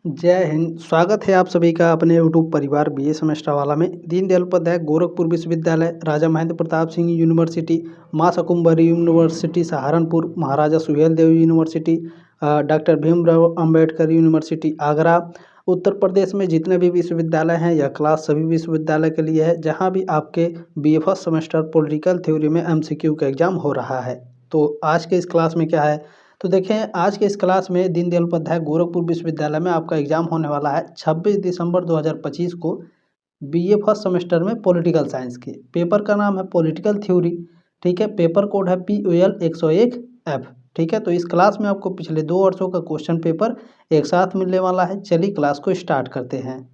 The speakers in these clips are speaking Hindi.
जय हिंद। स्वागत है आप सभी का अपने यूट्यूब परिवार बीए सेमेस्टर वाला में। दीनदयाल उपाध्याय गोरखपुर विश्वविद्यालय, Raja Mahendra Pratap Singh university, Maa Shakumbhari university Saharanpur, Maharaja Suheldev university, doctor Bhimrao Ambedkar university Agra. Uttar Pradesh में जितने भी विश्वविद्यालय हैं यह क्लास सभी विश्वविद्यालय के लिए है, जहाँ भी आपके BA first semester political theory में एमसीक्यू का एग्जाम हो रहा है। तो आज के इस क्लास में क्या है, तो देखें आज के इस क्लास में दीनदयाल उपाध्याय गोरखपुर विश्वविद्यालय में आपका एग्जाम होने वाला है 26 दिसंबर 2025 को बीए फर्स्ट सेमेस्टर में पॉलिटिकल साइंस के। पेपर का नाम है पॉलिटिकल थ्योरी, ठीक है। पेपर कोड है POL 101F, ठीक है। तो इस क्लास में आपको पिछले 2 वर्षों का क्वेश्चन पेपर एक साथ मिलने वाला है। चलिए क्लास को स्टार्ट करते हैं।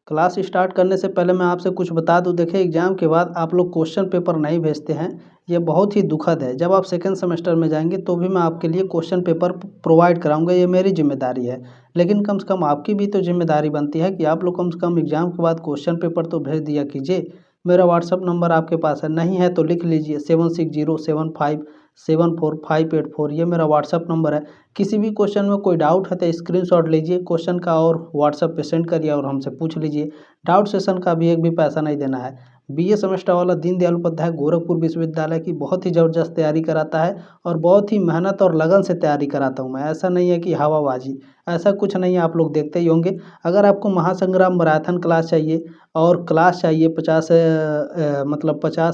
क्लास स्टार्ट करने से पहले मैं आपसे कुछ बता दूं। देखिए एग्जाम के बाद आप लोग क्वेश्चन पेपर नहीं भेजते हैं, ये बहुत ही दुखद है। जब आप सेकंड सेमेस्टर में जाएंगे तो भी मैं आपके लिए क्वेश्चन पेपर प्रोवाइड कराऊंगा, ये मेरी जिम्मेदारी है। लेकिन कम से कम आपकी भी तो जिम्मेदारी बनती है कि आप लोग कम से कम एग्जाम के बाद क्वेश्चन पेपर तो भेज दिया कीजिए। मेरा व्हाट्सअप नंबर आपके पास है, नहीं है तो लिख लीजिए 7607574584, ये मेरा व्हाट्सअप नंबर है। किसी भी क्वेश्चन में कोई डाउट है तो स्क्रीनशॉट लीजिए क्वेश्चन का और व्हाट्सएप पे सेंड करिए और हमसे पूछ लीजिए। डाउट सेशन का भी एक भी पैसा नहीं देना है। बीए सेमेस्टर वाला दीनदयाल उपाध्याय गोरखपुर विश्वविद्यालय की बहुत ही ज़बरदस्त तैयारी कराता है और बहुत ही मेहनत और लगन से तैयारी कराता हूँ मैं। ऐसा नहीं है कि हवाबाजी, ऐसा कुछ नहीं है, आप लोग देखते ही होंगे। अगर आपको महासंग्राम मैराथन क्लास चाहिए और क्लास चाहिए 50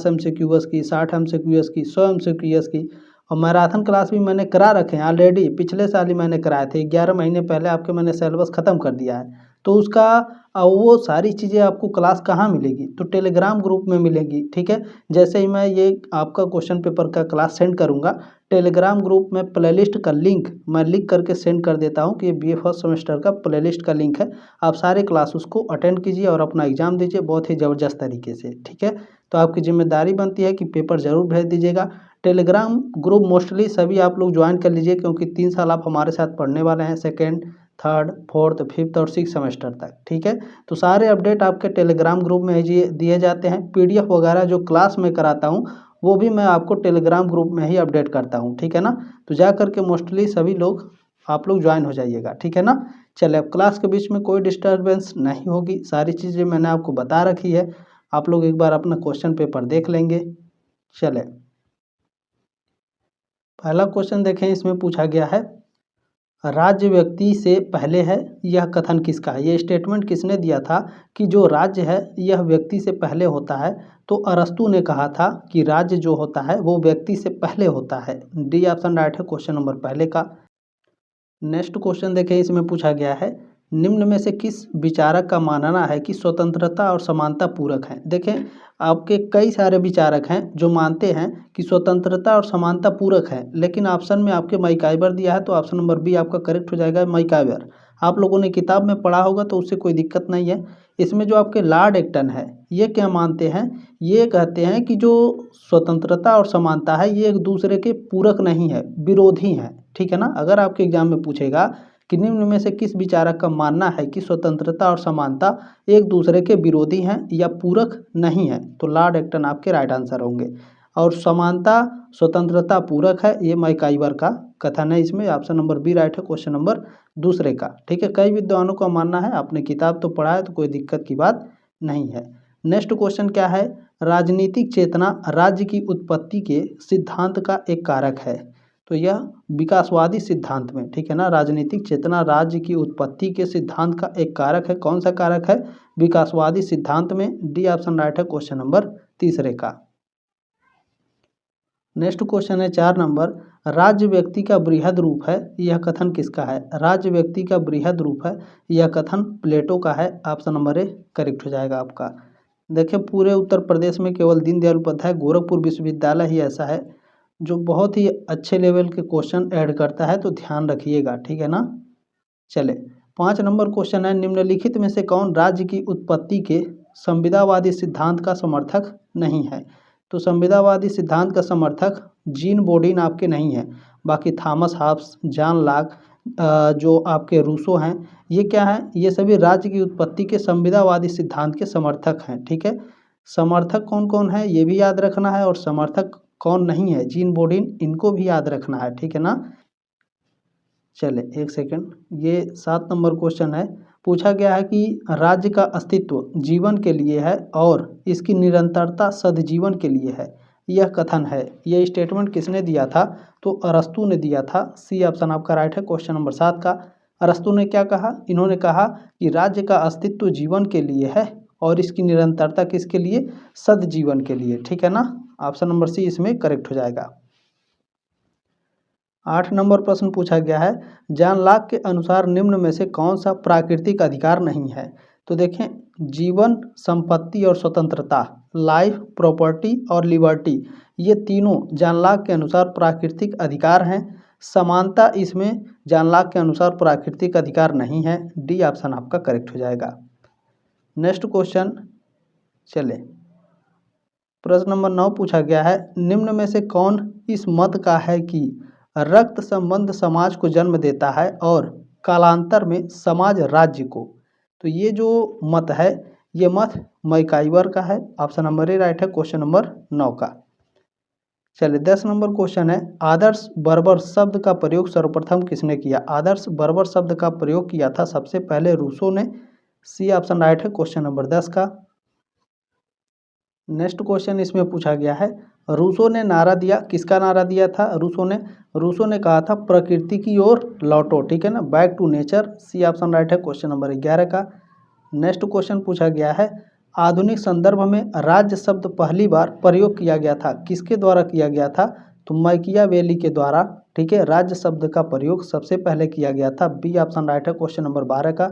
MCQs की, 60 MCQs की, 100 MCQs की, और मैराथन क्लास भी मैंने करा रखे हैं ऑलरेडी। पिछले साल ही मैंने कराए थे, 11 महीने पहले आपके मैंने सिलेबस ख़त्म कर दिया है। तो उसका वो सारी चीज़ें आपको क्लास कहाँ मिलेगी, तो टेलीग्राम ग्रुप में मिलेगी, ठीक है। जैसे ही मैं ये आपका क्वेश्चन पेपर का क्लास सेंड करूँगा, टेलीग्राम ग्रुप में प्लेलिस्ट का लिंक मैं लिख करके सेंड कर देता हूँ कि ये बीए फर्स्ट सेमेस्टर का प्लेलिस्ट का लिंक है। आप सारे क्लास उसको अटेंड कीजिए और अपना एग्ज़ाम दीजिए बहुत ही ज़बरदस्त तरीके से, ठीक है। तो आपकी जिम्मेदारी बनती है कि पेपर ज़रूर भेज दीजिएगा। टेलीग्राम ग्रुप मोस्टली सभी आप लोग ज्वाइन कर लीजिए, क्योंकि 3 साल आप हमारे साथ पढ़ने वाले हैं, सेकेंड, थर्ड, फोर्थ, फिफ्थ और सिक्स सेमेस्टर तक, ठीक है। तो सारे अपडेट आपके टेलीग्राम ग्रुप में दिए जाते हैं। PDF वगैरह जो क्लास में कराता हूँ वो भी मैं आपको टेलीग्राम ग्रुप में ही अपडेट करता हूँ, ठीक है ना। तो जा करके मोस्टली सभी लोग आप लोग ज्वाइन हो जाइएगा, ठीक है ना। चलिए अब क्लास के बीच में कोई डिस्टर्बेंस नहीं होगी, सारी चीज़ें मैंने आपको बता रखी है। आप लोग एक बार अपना क्वेश्चन पेपर देख लेंगे। चले पहला क्वेश्चन देखें, इसमें पूछा गया है राज्य व्यक्ति से पहले है, यह कथन किसका है। ये स्टेटमेंट किसने दिया था कि जो राज्य है यह व्यक्ति से पहले होता है। तो अरस्तु ने कहा था कि राज्य जो होता है वो व्यक्ति से पहले होता है। डी ऑप्शन राइट है क्वेश्चन नंबर पहले का। नेक्स्ट क्वेश्चन देखें, इसमें पूछा गया है निम्न में से किस विचारक का मानना है कि स्वतंत्रता और समानता पूरक हैं। देखें आपके कई सारे विचारक हैं जो मानते हैं कि स्वतंत्रता और समानता पूरक है, लेकिन ऑप्शन में आपके मैकाइवर दिया है तो ऑप्शन नंबर बी आपका करेक्ट हो जाएगा, मैकाइवर। आप लोगों ने किताब में पढ़ा होगा तो उससे कोई दिक्कत नहीं है। इसमें जो आपके लॉर्ड एक्टन है ये क्या मानते हैं, ये कहते हैं कि जो स्वतंत्रता और समानता है ये एक दूसरे के पूरक नहीं है, विरोधी हैं, ठीक है ना। अगर आपके एग्जाम में पूछेगा कि निम्न में से किस विचारक का मानना है कि स्वतंत्रता और समानता एक दूसरे के विरोधी हैं या पूरक नहीं है, तो लॉर्ड एक्टन आपके राइट आंसर होंगे। और समानता स्वतंत्रता पूरक है, ये मैकाइवर का कथन है। इसमें ऑप्शन नंबर बी राइट है क्वेश्चन नंबर दूसरे का, ठीक है। कई विद्वानों का मानना है, आपने किताब तो पढ़ा है तो कोई दिक्कत की बात नहीं है। नेक्स्ट क्वेश्चन क्या है, राजनीतिक चेतना राज्य की उत्पत्ति के सिद्धांत का एक कारक है। तो यह विकासवादी सिद्धांत में, ठीक है ना, राजनीतिक चेतना राज्य की उत्पत्ति के सिद्धांत का एक कारक है। कौन सा कारक है, विकासवादी सिद्धांत में। डी ऑप्शन राइट है क्वेश्चन नंबर तीसरे का। नेक्स्ट क्वेश्चन है 4 नंबर, राज्य व्यक्ति का बृहद रूप है, यह कथन किसका है। राज्य व्यक्ति का बृहद रूप है, यह कथन प्लेटो का है। ऑप्शन नंबर ए करेक्ट हो जाएगा आपका। देखिए पूरे उत्तर प्रदेश में केवल दीनदयाल उपाध्याय गोरखपुर विश्वविद्यालय ही ऐसा है जो बहुत ही अच्छे लेवल के क्वेश्चन ऐड करता है, तो ध्यान रखिएगा, ठीक है ना। चले 5 नंबर क्वेश्चन है, निम्नलिखित में से कौन राज्य की उत्पत्ति के संविदावादी सिद्धांत का समर्थक नहीं है। तो संविदावादी सिद्धांत का समर्थक जीन बोडीन आपके नहीं है, बाकी थॉमस हॉब्स, जॉन लॉक, जो आपके रूसो हैं, ये क्या है, ये सभी राज्य की उत्पत्ति के संविदावादी सिद्धांत के समर्थक हैं, ठीक है। समर्थक कौन कौन है ये भी याद रखना है, और समर्थक कौन नहीं है, जीन बोडीन, इनको भी याद रखना है, ठीक है ना। चले एक सेकंड, ये 7 नंबर क्वेश्चन है। पूछा गया है कि राज्य का अस्तित्व जीवन के लिए है और इसकी निरंतरता सदजीवन के लिए है, यह कथन है, यह स्टेटमेंट किसने दिया था? तो अरस्तू ने दिया था। सी ऑप्शन आपका राइट है क्वेश्चन नंबर 7 का। अरस्तू ने क्या कहा? इन्होंने कहा कि राज्य का अस्तित्व जीवन के लिए है और इसकी निरंतरता किसके लिए? सदजीवन के लिए। ठीक है ना, ऑप्शन नंबर सी इसमें करेक्ट हो जाएगा। 8 नंबर प्रश्न पूछा गया है, जॉन लॉक के अनुसार निम्न में से कौन सा प्राकृतिक अधिकार नहीं है? तो देखें, जीवन, संपत्ति और स्वतंत्रता, लाइफ, प्रॉपर्टी और लिबर्टी, ये तीनों जॉन लॉक के अनुसार प्राकृतिक अधिकार हैं। समानता इसमें जॉन लॉक के अनुसार प्राकृतिक अधिकार नहीं है। डी ऑप्शन आपका करेक्ट हो जाएगा। नेक्स्ट क्वेश्चन, चले प्रश्न नंबर 9 पूछा गया है, निम्न में से कौन इस मत का है कि रक्त संबंध समाज को जन्म देता है और कालांतर में समाज राज्य को? तो ये जो मत है, ये मत मैकाइवर का है। ऑप्शन नंबर ए राइट है क्वेश्चन नंबर 9 का। चलिए 10 नंबर क्वेश्चन है, आदर्श बर्बर शब्द का प्रयोग सर्वप्रथम किसने किया? आदर्श बर्बर शब्द का प्रयोग किया था सबसे पहले रूसो ने। सी ऑप्शन राइट है क्वेश्चन नंबर 10 का। नेक्स्ट क्वेश्चन इसमें पूछा गया है, रूसो ने नारा दिया, किसका नारा दिया था? रूसो ने कहा था प्रकृति की ओर लौटो। ठीक है ना, back to nature. C option right है क्वेश्चन नंबर 11 का। नेक्स्ट क्वेश्चन पूछा गया है, आधुनिक संदर्भ में राज्य शब्द पहली बार प्रयोग किया गया था, किसके द्वारा किया गया था? तो मैकियावेली के द्वारा। ठीक है, राज्य शब्द का प्रयोग सबसे पहले किया गया था। बी ऑप्शन राइट है क्वेश्चन नंबर 12 का।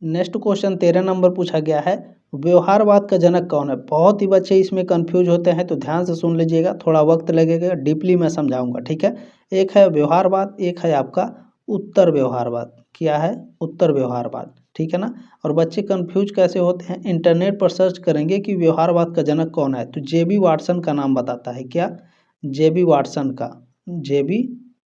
नेक्स्ट क्वेश्चन 13 नंबर पूछा गया है, व्यवहारवाद का जनक कौन है? बहुत ही बच्चे इसमें कंफ्यूज होते हैं, तो ध्यान से सुन लीजिएगा, थोड़ा वक्त लगेगा, डीपली मैं समझाऊंगा। ठीक है, एक है व्यवहारवाद, एक है आपका उत्तर व्यवहारवाद। क्या है? उत्तर व्यवहारवाद। ठीक है ना, और बच्चे कंफ्यूज कैसे होते हैं, इंटरनेट पर सर्च करेंगे कि व्यवहारवाद का जनक कौन है, तो जेबी वाटसन का नाम बताता है। क्या? जेबी वाटसन का। जेबी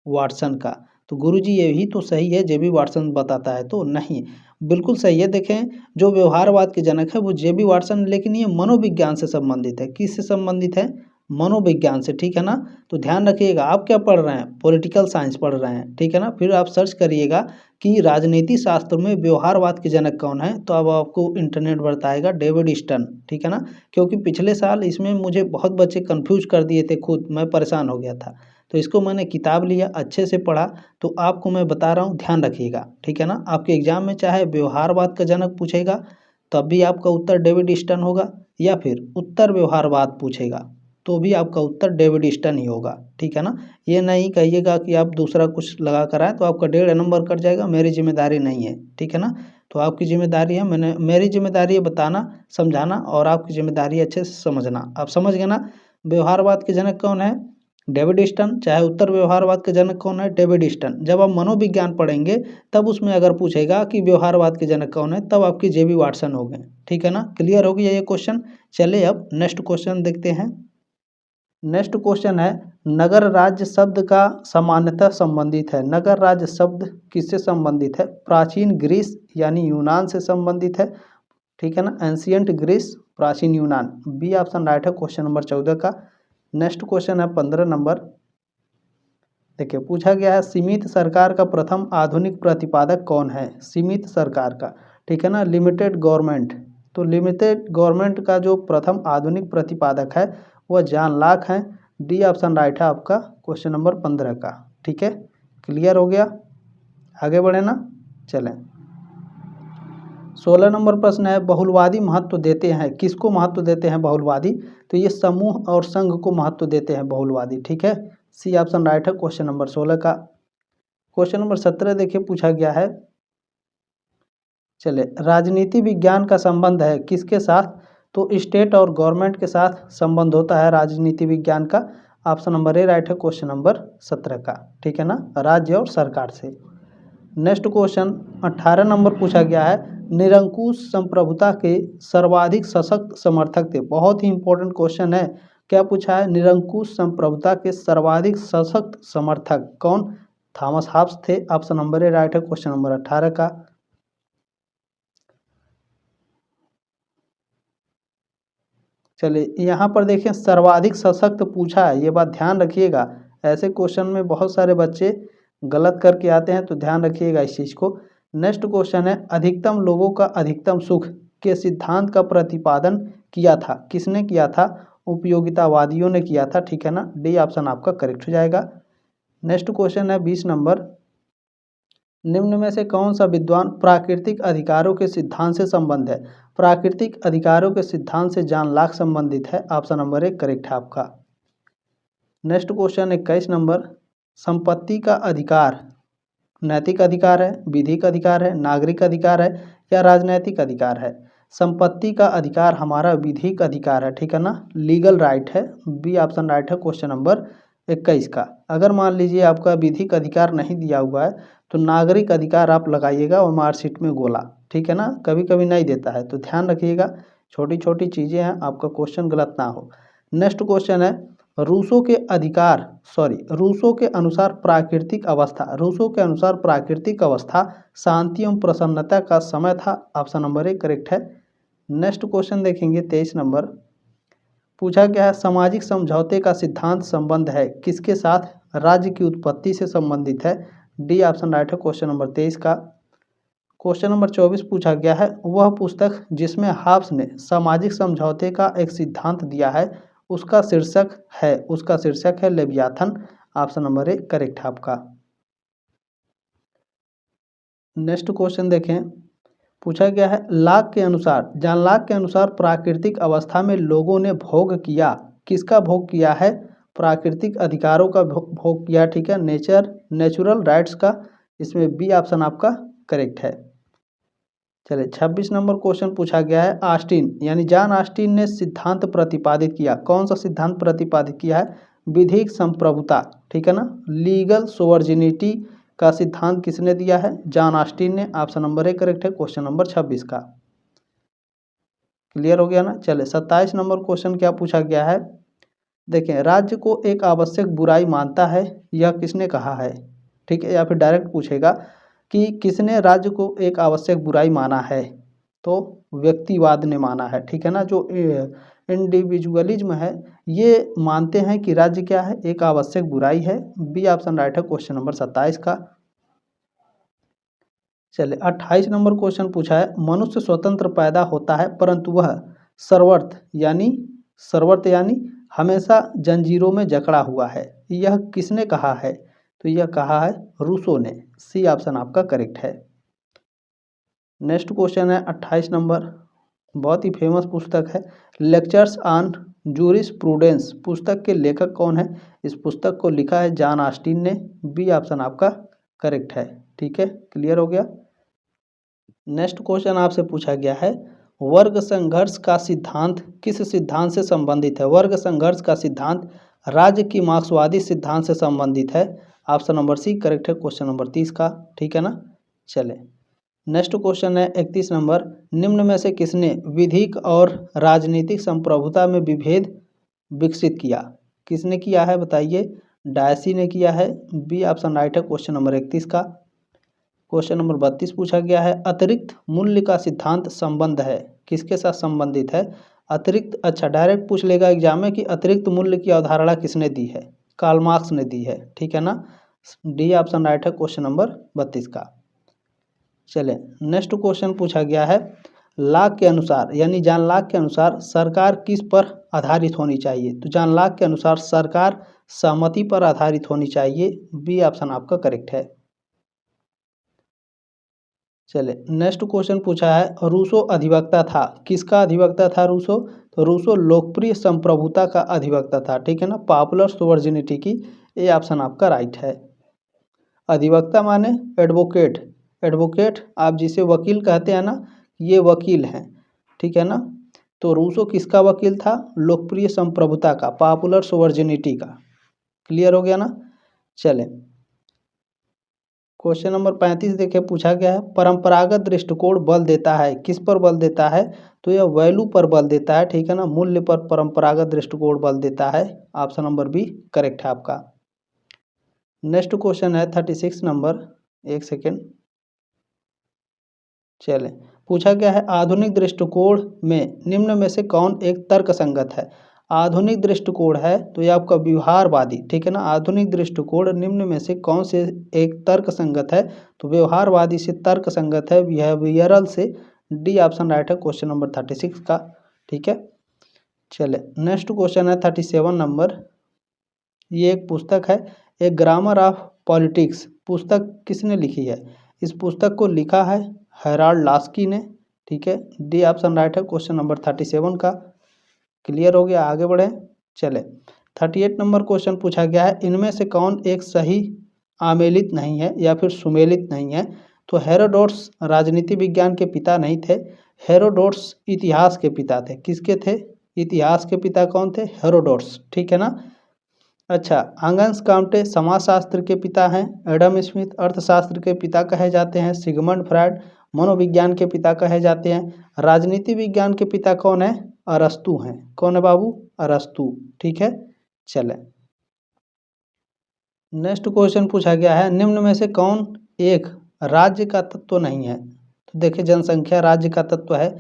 वाटसन का। तो गुरुजी यही तो सही है, जेबी वाटसन बताता है तो नहीं, बिल्कुल सही है। देखें, जो व्यवहारवाद के जनक है वो जेबी वाटसन, लेकिन ये मनोविज्ञान से संबंधित है। किससे संबंधित है? मनोविज्ञान से। ठीक है ना, तो ध्यान रखिएगा, आप क्या पढ़ रहे हैं? पॉलिटिकल साइंस पढ़ रहे हैं। ठीक है ना, फिर आप सर्च करिएगा कि राजनीति शास्त्र में व्यवहारवाद के जनक कौन है, तो अब आपको इंटरनेट बताएगा डेविड स्टन। ठीक है ना, क्योंकि पिछले साल इसमें मुझे बहुत बच्चे कंफ्यूज कर दिए थे, खुद मैं परेशान हो गया था, तो इसको मैंने किताब लिया, अच्छे से पढ़ा, तो आपको मैं बता रहा हूँ, ध्यान रखिएगा। ठीक है ना, आपके एग्जाम में चाहे व्यवहारवाद का जनक पूछेगा तब भी आपका उत्तर डेविड स्टन होगा, या फिर उत्तर व्यवहारवाद पूछेगा तो भी आपका उत्तर डेविड स्टन ही होगा। ठीक है ना, ये नहीं कहिएगा कि आप दूसरा कुछ लगा कर आए तो आपका 1.5 नंबर कट जाएगा, मेरी जिम्मेदारी नहीं है। ठीक है ना, तो आपकी जिम्मेदारी है, मेरी जिम्मेदारी है बताना, समझाना, और आपकी जिम्मेदारी है अच्छे से समझना। आप समझ गए ना, व्यवहारवाद के जनक कौन है? David Easton. चाहे उत्तर व्यवहारवाद के जनक कौन है? David Easton. जब आप मनोविज्ञान पढ़ेंगे तब उसमें अगर पूछेगा कि व्यवहारवाद के जनक कौन है, तब आपकी जेबी वाटसन हो गए। ठीक है ना, क्लियर हो गया ये क्वेश्चन। चलिए अब नेक्स्ट क्वेश्चन देखते हैं। नेक्स्ट क्वेश्चन है, नगर राज्य शब्द का सामान्यतः संबंधित है। नगर राज्य शब्द किससे संबंधित है? प्राचीन ग्रीस यानी यूनान से संबंधित है। ठीक है ना, एंशियंट ग्रीस, प्राचीन यूनान। बी ऑप्शन राइट है क्वेश्चन नंबर 14 का। नेक्स्ट क्वेश्चन है 15 नंबर। देखिए, पूछा गया है, सीमित सरकार का प्रथम आधुनिक प्रतिपादक कौन है? सीमित सरकार का। ठीक है ना, लिमिटेड गवर्नमेंट। तो लिमिटेड गवर्नमेंट का जो प्रथम आधुनिक प्रतिपादक है वह जॉन लॉक है। डी ऑप्शन राइट है आपका क्वेश्चन नंबर 15 का। ठीक है, क्लियर हो गया, आगे बढ़े ना। चलें, 16 नंबर प्रश्न है, बहुलवादी महत्व देते हैं, किसको महत्व देते हैं बहुलवादी? तो ये समूह और संघ को महत्व देते हैं बहुलवादी। ठीक है, सी ऑप्शन राइट है क्वेश्चन नंबर 16 का। क्वेश्चन नंबर 17 देखिए, पूछा गया है, चले, राजनीति विज्ञान का संबंध है किसके साथ? तो स्टेट और गवर्नमेंट के साथ संबंध होता है राजनीति विज्ञान का। ऑप्शन नंबर ए राइट है क्वेश्चन नंबर 17 का। ठीक है ना, राज्य और सरकार से। नेक्स्ट क्वेश्चन 18 नंबर पूछा गया है, निरंकुश संप्रभुता के सर्वाधिक सशक्त समर्थक थे। बहुत ही इंपॉर्टेंट क्वेश्चन है। क्या पूछा है? निरंकुश संप्रभुता के सर्वाधिक सशक्त समर्थक कौन? थॉमस हॉब्स थे। ऑप्शन नंबर ए राइट है क्वेश्चन नंबर 18 का। चलिए, यहाँ पर देखिए, सर्वाधिक सशक्त पूछा है, ये बात ध्यान रखिएगा। ऐसे क्वेश्चन में बहुत सारे बच्चे गलत करके आते हैं, तो ध्यान रखिएगा इस चीज़ को। नेक्स्ट क्वेश्चन है, अधिकतम लोगों का अधिकतम सुख के सिद्धांत का प्रतिपादन किया था, किसने किया था? उपयोगितावादियों ने किया था, ठीक है ना। डी ऑप्शन आपका करेक्ट हो जाएगा। नेक्स्ट क्वेश्चन है 20 नंबर, निम्न में से कौन सा विद्वान प्राकृतिक अधिकारों के सिद्धांत से संबंध है? प्राकृतिक अधिकारों के सिद्धांत से जॉन लॉक संबंधित है, ऑप्शन नंबर 1 करेक्ट है आपका। नेक्स्ट क्वेश्चन 21 नंबर, संपत्ति का अधिकार नैतिक अधिकार है, विधिक अधिकार है, नागरिक अधिकार है या राजनैतिक अधिकार है? संपत्ति का अधिकार हमारा विधिक अधिकार है, ठीक है ना, लीगल राइट है। बी ऑप्शन राइट है क्वेश्चन नंबर 21 का। अगर मान लीजिए आपका विधिक अधिकार नहीं दिया हुआ है तो नागरिक अधिकार आप लगाइएगा और मार्कशीट में गोला, ठीक है ना, कभी कभी नहीं देता है, तो ध्यान रखिएगा, छोटी छोटी चीज़ें हैं, आपका क्वेश्चन गलत ना हो। नेक्स्ट क्वेश्चन है, रूसो के अनुसार प्राकृतिक अवस्था शांति एवं प्रसन्नता का समय था, ऑप्शन नंबर 1 करेक्ट है। नेक्स्ट क्वेश्चन देखेंगे 23 नंबर, पूछा गया है, सामाजिक समझौते का सिद्धांत संबंध है किसके साथ? राज्य की उत्पत्ति से संबंधित है, डी ऑप्शन राइट है क्वेश्चन नंबर 23 का। क्वेश्चन नंबर 24 पूछा गया है, वह पुस्तक जिसमें हाब्स ने सामाजिक समझौते का एक सिद्धांत दिया है उसका शीर्षक है लेवियाथन, ऑप्शन नंबर 1 करेक्ट है आपका। नेक्स्ट क्वेश्चन देखें, पूछा गया है, जॉन लॉक के अनुसार प्राकृतिक अवस्था में लोगों ने भोग किया, किसका भोग किया है? प्राकृतिक अधिकारों का भोग किया, ठीक है, नेचुरल राइट्स का, इसमें बी ऑप्शन आपका करेक्ट है। चलिए 26 नंबर क्वेश्चन पूछा गया है, जॉन ऑस्टिन ने सिद्धांत प्रतिपादित किया, कौन सा सिद्धांत प्रतिपादित किया है? विधिक संप्रभुता, ठीक है ना, लीगल सोवर्जिनिटी का सिद्धांत किसने दिया है? जॉन ऑस्टिन ने, ऑप्शन नंबर 1 करेक्ट है क्वेश्चन नंबर 26 का। क्लियर हो गया ना। चले 27 नंबर क्वेश्चन क्या पूछा गया है, देखें, राज्य को एक आवश्यक बुराई मानता है, यह किसने कहा है? ठीक है, या फिर डायरेक्ट पूछेगा कि किसने राज्य को एक आवश्यक बुराई माना है, तो व्यक्तिवाद ने माना है, ठीक है ना। जो इंडिविजुअलिज्म है ये मानते हैं कि राज्य क्या है? एक आवश्यक बुराई है, बी ऑप्शन राइट है क्वेश्चन नंबर 27 का। चलिए 28 नंबर क्वेश्चन पूछा है, मनुष्य स्वतंत्र पैदा होता है परंतु वह सर्वर्थ यानी हमेशा जंजीरों में जकड़ा हुआ है, यह किसने कहा है? तो यह कहा है रूसो ने, सी ऑप्शन आपका करेक्ट है। नेक्स्ट क्वेश्चन है 28 नंबर, बहुत ही फेमस पुस्तक है, लेक्चर्स ऑन जूरिस्प्रूडेंस, पुस्तक के लेखक कौन है? इस पुस्तक को लिखा है जॉन ऑस्टिन ने, बी ऑप्शन आपका करेक्ट है, ठीक है, क्लियर हो गया। नेक्स्ट क्वेश्चन आपसे पूछा गया है, वर्ग संघर्ष का सिद्धांत किस सिद्धांत से संबंधित है? वर्ग संघर्ष का सिद्धांत राज्य की मार्क्सवादी सिद्धांत से संबंधित है, ऑप्शन नंबर सी करेक्ट है क्वेश्चन नंबर 30 का, ठीक है ना। चले नेक्स्ट क्वेश्चन है 31 नंबर, निम्न में से किसने विधिक और राजनीतिक संप्रभुता में विभेद विकसित किया? किसने किया है बताइए? डायसी ने किया है, बी ऑप्शन राइट है क्वेश्चन नंबर 31 का। क्वेश्चन नंबर 32 पूछा गया है, अतिरिक्त मूल्य का सिद्धांत संबंध है, किसके साथ संबंधित है? डायरेक्ट पूछ लेगा एग्जाम में कि अतिरिक्त मूल्य की अवधारणा किसने दी है? कार्ल मार्क्स ने दी है, ठीक है ना, डी ऑप्शन राइट है क्वेश्चन नंबर 32 का। चले नेक्स्ट क्वेश्चन पूछा गया है, लॉक के अनुसार जॉन लॉक के अनुसार सरकार किस पर आधारित होनी चाहिए? तो जॉन लॉक के अनुसार सरकार सहमति पर आधारित होनी चाहिए, बी ऑप्शन आपका करेक्ट है। चले नेक्स्ट क्वेश्चन पूछा है, रूसो अधिवक्ता था, किसका अधिवक्ता था रूसो? तो रूसो लोकप्रिय संप्रभुता का अधिवक्ता था, ठीक है ना, पॉपुलर सोवर्जिनिटी की, ए ऑप्शन आपका राइट है। अधिवक्ता माने एडवोकेट आप जिसे वकील कहते हैं ना, ये वकील हैं, ठीक है ना। तो रूसो किसका वकील था? लोकप्रिय संप्रभुता का, पॉपुलर सोवर्जिनिटी का, क्लियर हो गया ना। चले क्वेश्चन नंबर 35 देखिए, पूछा गया है, परंपरागत दृष्टिकोण बल देता है, किस पर बल देता है? तो यह वैल्यू पर बल देता है, ठीक है ना, मूल्य पर परंपरागत दृष्टिकोण बल देता है, ऑप्शन नंबर बी करेक्ट है आपका। नेक्स्ट क्वेश्चन है 36 नंबर, एक सेकेंड। चले पूछा गया है, आधुनिक दृष्टिकोण में निम्न में से कौन एक तर्क संगत है? आधुनिक दृष्टिकोण है तो ये आपका व्यवहारवादी, ठीक है ना। आधुनिक दृष्टिकोण निम्न में से कौन से एक तर्क संगत है, तो व्यवहारवादी से तर्क संगत है, बिहेवियरल से डी ऑप्शन राइट है क्वेश्चन नंबर 36 का, ठीक है। चले नेक्स्ट क्वेश्चन है 37 नंबर। ये एक पुस्तक है, एक ग्रामर ऑफ पॉलिटिक्स। पुस्तक किसने लिखी है, इस पुस्तक को लिखा है हेराल्ड लास्की ने, ठीक है। डी ऑप्शन राइट है क्वेश्चन नंबर 37 का। क्लियर हो गया, आगे बढ़े। चले 38 नंबर क्वेश्चन पूछा गया है, इनमें से कौन एक सही आमेलित नहीं है या फिर सुमेलित नहीं है, तो हेरोडोट्स राजनीति विज्ञान के पिता नहीं थे, हेरोडोट्स इतिहास के पिता थे। किसके थे, इतिहास के पिता कौन थे, हेरोडोट्स, ठीक है ना। अच्छा, आंगन्स काम्टे समाजशास्त्र के पिता हैं, एडम स्मिथ अर्थशास्त्र के पिता कहे जाते हैं, सिगमंड फ्रायड मनोविज्ञान के पिता कहे जाते हैं, राजनीति विज्ञान के पिता कौन है, अरस्तु हैं। कौन है बाबू, अरस्तु, ठीक है। चले नेक्स्ट क्वेश्चन पूछा गया है, निम्न में से कौन एक राज्य का तत्व नहीं है, तो देखिए जनसंख्या राज्य का तत्व है,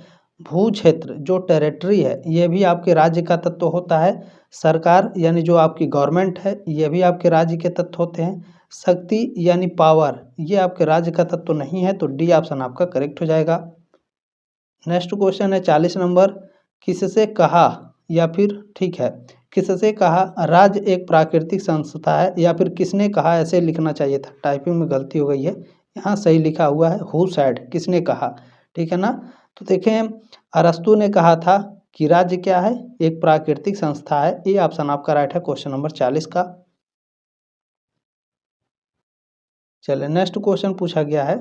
भू क्षेत्र जो टेरिटरी है ये भी आपके राज्य का तत्व होता है, सरकार यानी जो आपकी गवर्नमेंट है ये भी आपके राज्य के तत्व होते हैं, शक्ति यानी पावर ये आपके राज्य का तत्व नहीं है, तो डी ऑप्शन आपका करेक्ट हो जाएगा। नेक्स्ट क्वेश्चन है 40 नंबर, किससे कहा या फिर ठीक है, किससे कहा राज्य एक प्राकृतिक संस्था है, या फिर किसने कहा ऐसे लिखना चाहिए था, टाइपिंग में गलती हो गई है, यहाँ सही लिखा हुआ है हु सेड, किसने कहा, ठीक है ना। तो देखें अरस्तु ने कहा था कि राज्य क्या है, एक प्राकृतिक संस्था है, ये ऑप्शन आपका राइट है क्वेश्चन नंबर 40 का। चलिए नेक्स्ट क्वेश्चन पूछा गया है,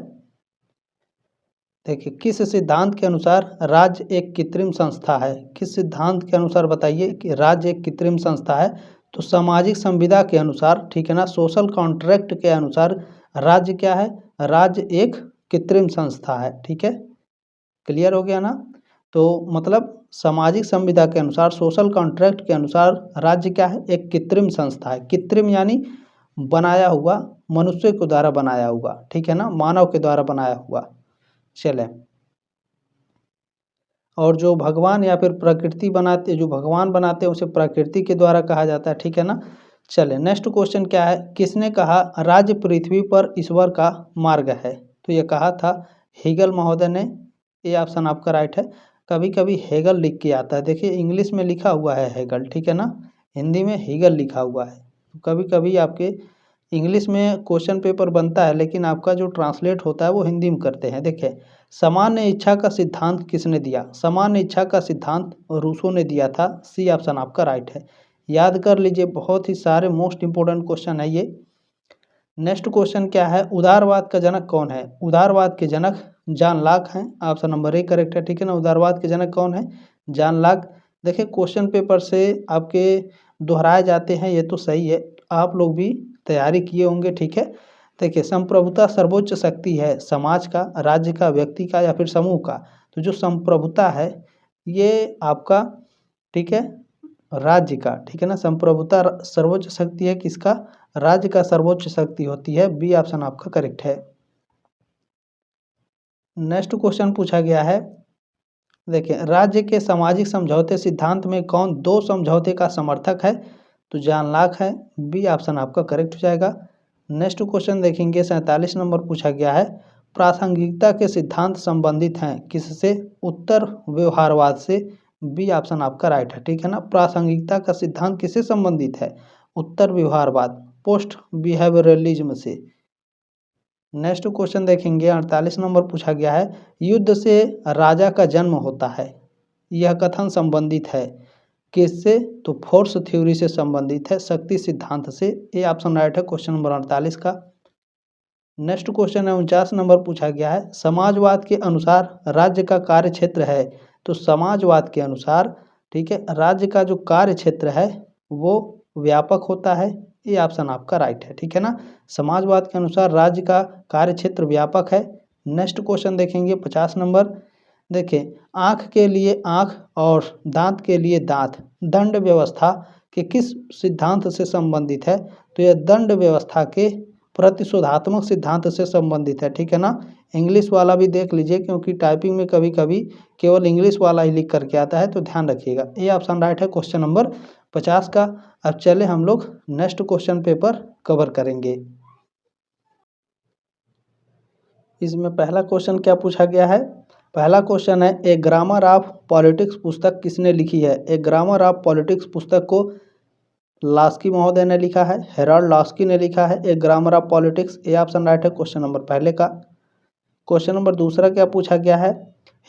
देखिए किस सिद्धांत के अनुसार राज्य एक कृत्रिम संस्था है, किस सिद्धांत के अनुसार बताइए कि राज्य एक कृत्रिम संस्था है, तो सामाजिक संविदा के अनुसार, ठीक है ना, सोशल कॉन्ट्रैक्ट के अनुसार राज्य क्या है, राज्य एक कृत्रिम संस्था है, ठीक है। क्लियर हो गया ना। तो मतलब सामाजिक संविदा के अनुसार, सोशल कॉन्ट्रैक्ट के अनुसार राज्य क्या है, एक कृत्रिम संस्था है। कृत्रिम यानी बनाया हुआ, मनुष्य के द्वारा बनाया हुआ, ठीक है ना, मानव के द्वारा बनाया हुआ। चले और जो भगवान या फिर प्रकृति बनाते, जो भगवान बनाते हैं उसे प्रकृति के द्वारा कहा जाता है, ठीक है ना। चले नेक्स्ट क्वेश्चन क्या है, किसने कहा राज्य पृथ्वी पर ईश्वर का मार्ग है, तो ये कहा था हेगल महोदय ने, ये ऑप्शन आपका राइट है। कभी कभी हेगल लिख के आता है, देखिए इंग्लिश में लिखा हुआ है हेगल, ठीक है ना, हिंदी में हेगल लिखा हुआ है। कभी कभी आपके इंग्लिश में क्वेश्चन पेपर बनता है लेकिन आपका जो ट्रांसलेट होता है वो हिंदी में करते हैं। देखिए सामान्य इच्छा का सिद्धांत किसने दिया, सामान्य इच्छा का सिद्धांत रूसो ने दिया था, सी ऑप्शन आपका राइट है। याद कर लीजिए, बहुत ही सारे मोस्ट इंपोर्टेंट क्वेश्चन है ये। नेक्स्ट क्वेश्चन क्या है, उदारवाद का जनक कौन है, उदारवाद के जनक जॉन लॉक हैं, ऑप्शन नंबर ए करेक्ट है, ठीक है ना। उदारवाद के जनक कौन है, जॉन लॉक। देखिए क्वेश्चन पेपर से आपके दोहराए जाते हैं, ये तो सही है, आप लोग भी तैयारी किए होंगे, ठीक है। देखिए संप्रभुता सर्वोच्च शक्ति है, समाज का, राज्य का, व्यक्ति का या फिर समूह का, तो जो संप्रभुता है ये आपका, ठीक है, राज्य का, ठीक है ना। संप्रभुता सर्वोच्च शक्ति है किसका, राज्य का सर्वोच्च शक्ति होती है, बी ऑप्शन आपका करेक्ट है। नेक्स्ट क्वेश्चन पूछा गया है, देखिए राज्य के सामाजिक समझौते सिद्धांत में कौन दो समझौते का समर्थक है, तो जॉन लॉक है, बी ऑप्शन आपका करेक्ट हो जाएगा। नेक्स्ट क्वेश्चन देखेंगे 47 नंबर पूछा गया है, प्रासंगिकता के सिद्धांत संबंधित हैं किससे, उत्तर व्यवहारवाद से, बी ऑप्शन आपका राइट है, ठीक है ना। प्रासंगिकता का सिद्धांत किससे संबंधित है, उत्तर व्यवहारवाद, पोस्ट बिहेवियरलिज्म से। नेक्स्ट क्वेश्चन देखेंगे 48 नंबर पूछा गया है, युद्ध से राजा का जन्म होता है, यह कथन संबंधित है किससे, तो फोर्स थ्योरी से संबंधित है, शक्ति सिद्धांत से, ये ऑप्शन राइट है क्वेश्चन नंबर 48 का। नेक्स्ट क्वेश्चन है 49 नंबर पूछा गया है, समाजवाद के अनुसार राज्य का कार्य क्षेत्र है, तो समाजवाद के अनुसार, ठीक है, राज्य का जो कार्य क्षेत्र है वो व्यापक होता है, ये ऑप्शन आपका राइट है, ठीक है ना। समाजवाद के अनुसार राज्य का कार्य क्षेत्र व्यापक है। नेक्स्ट क्वेश्चन देखेंगे 50 नंबर, देखिए आँख के लिए आँख और दांत के लिए दांत दंड व्यवस्था के किस सिद्धांत से संबंधित है, तो यह दंड व्यवस्था के प्रतिशोधात्मक सिद्धांत से संबंधित है। ठीक है ना, इंग्लिश वाला भी देख लीजिए क्योंकि टाइपिंग में कभी कभी केवल इंग्लिश वाला ही लिख करके आता है, तो ध्यान रखिएगा। ये ऑप्शन राइट है क्वेश्चन नंबर 50 का। अब चले हम लोग नेक्स्ट क्वेश्चन पेपर कवर करेंगे। इसमें पहला क्वेश्चन क्या पूछा गया है? पहला क्वेश्चन है, ए ग्रामर ऑफ पॉलिटिक्स पुस्तक किसने लिखी है? ए ग्रामर ऑफ पॉलिटिक्स पुस्तक को लास्की महोदय ने लिखा है, हेराल्ड लास्की ने लिखा है। A grammar of politics, A option right है क्वेश्चन नंबर पहले का। क्वेश्चन नंबर दूसरा क्या पूछा गया है?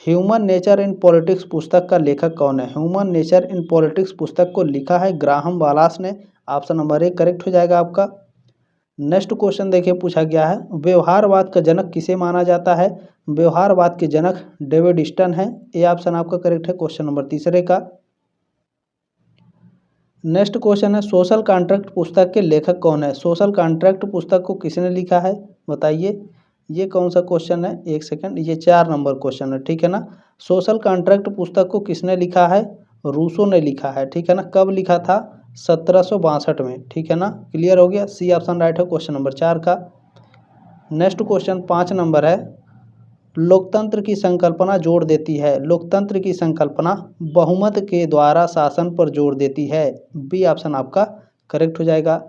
ह्यूमन नेचर इन पॉलिटिक्स पुस्तक का लेखक कौन है? ह्यूमन नेचर इन पॉलिटिक्स पुस्तक को लिखा है ग्राहम वालास ने। ऑप्शन नंबर 1 करेक्ट हो जाएगा आपका। नेक्स्ट क्वेश्चन देखिए पूछा गया है, व्यवहारवाद का जनक किसे माना जाता है? व्यवहारवाद के जनक डेविड स्टन है। ये ऑप्शन आपका करेक्ट है क्वेश्चन नंबर तीसरे का। नेक्स्ट क्वेश्चन है, सोशल कॉन्ट्रैक्ट पुस्तक के लेखक कौन है? सोशल कॉन्ट्रैक्ट पुस्तक को किसने लिखा है बताइए। ये कौन सा क्वेश्चन है? एक सेकंड, ये 4 नंबर क्वेश्चन है। ठीक है ना, सोशल कॉन्ट्रैक्ट पुस्तक को किसने लिखा है? रूसो ने लिखा है। ठीक है ना, कब लिखा था? 1762 में। ठीक है ना, क्लियर हो गया। सी ऑप्शन राइट है क्वेश्चन नंबर 4 का। नेक्स्ट क्वेश्चन 5 नंबर है, लोकतंत्र की संकल्पना जोड़ देती है। लोकतंत्र की संकल्पना बहुमत के द्वारा शासन पर जोड़ देती है। बी ऑप्शन आपका करेक्ट हो जाएगा।